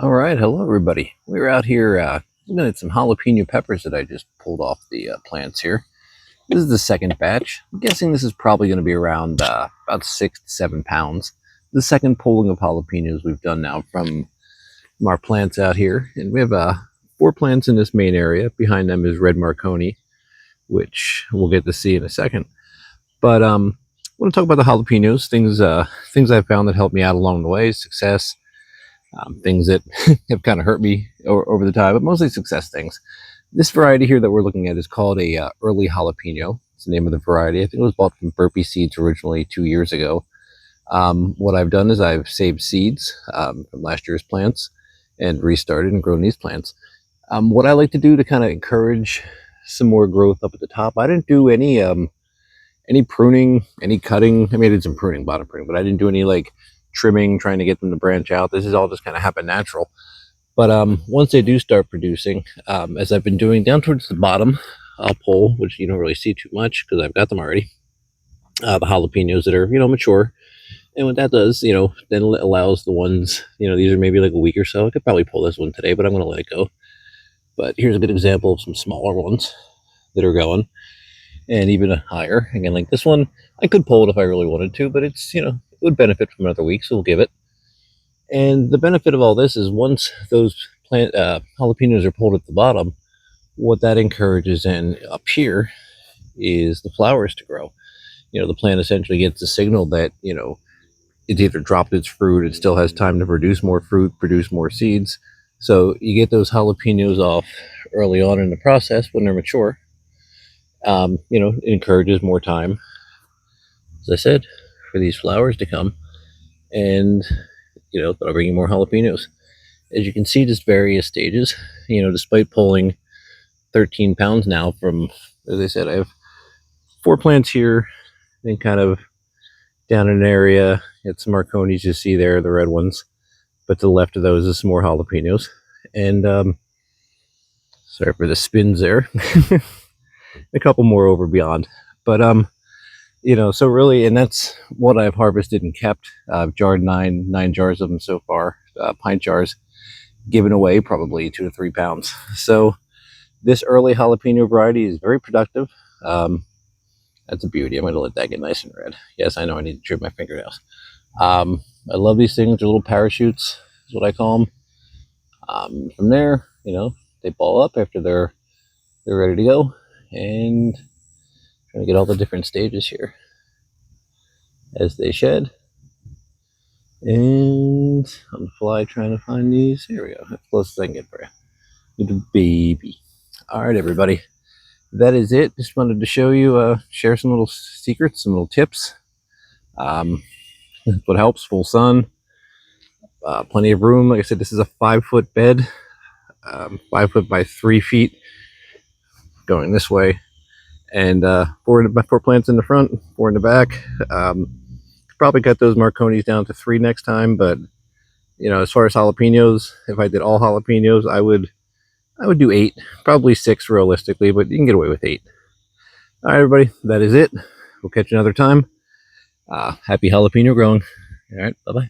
All right, hello everybody. We're out here looking at some jalapeno peppers that I just pulled off the plants here. This is the second batch. I'm guessing this is probably going to be around about 6 to 7 pounds. The second pulling of jalapenos we've done now from our plants out here, and we have 4 plants in this main area. Behind them is red Marconi, which we'll get to see in a second. But I want to talk about the jalapenos, things I've found that helped me out along the way, success. Things that have kind of hurt me over the time, but mostly success things. This variety here that we're looking at is called a early jalapeno. It's the name of the variety. I think it was bought from Burpee Seeds originally 2 years ago. What I've done is I've saved seeds from last year's plants and restarted and grown these plants. What I like to do to kind of encourage some more growth up at the top, I didn't do any pruning, any cutting. I mean, I did some pruning, bottom pruning, but I didn't do any like trimming, trying to get them to branch out. This is all just kind of happen natural. But once they do start producing, as I've been doing down towards the bottom, I'll pull, which you don't really see too much because I've got them already, the jalapenos that are, mature. And what that does, then it allows the ones, these are maybe like a week or so. I could probably pull this one today, but I'm going to let it go. But here's a good example of some smaller ones that are going, and even higher. Again, like this one, I could pull it if I really wanted to, but it's, it would benefit from another week, so we'll give it. And the benefit of all this is once those jalapenos are pulled at the bottom, what that encourages and up here is the flowers to grow. The plant essentially gets a signal that, it's either dropped its fruit, it still has time to produce more fruit, produce more seeds. So you get those jalapenos off early on in the process when they're mature. It encourages more time, as I said, for these flowers to come, and that'll bring you more jalapenos. As you can see, just various stages. Despite pulling 13 pounds now from, as I said, I have 4 plants here, and kind of down in an area, got some Marconis you see there, the red ones, but to the left of those is some more jalapenos. And sorry for the spins there. A couple more over beyond, but so really, and that's what I've harvested and kept. I've jarred nine jars of them so far, pint jars, given away probably 2 to 3 pounds. So this early jalapeno variety is very productive. That's a beauty. I'm going to let that get nice and red. Yes, I know I need to trim my fingernails. I love these things. They're little parachutes, is what I call them. From there, they ball up after they're ready to go, and trying to get all the different stages here as they shed. And on the fly trying to find these. Here we go. That's close as I can get for you. Little baby. All right, everybody. That is it. Just wanted to show you, share some little secrets, some little tips. What helps, full sun, plenty of room. Like I said, this is a 5-foot bed, 5 foot by 3 feet going this way. And 4 plants in the front, 4 in the back. Probably cut those Marconis down to 3 next time, but as far as jalapenos, if I did all jalapenos, I would do 8, probably 6 realistically, but you can get away with 8. All right, everybody, that is it. We'll catch you another time. Happy jalapeno growing. All right, bye-bye.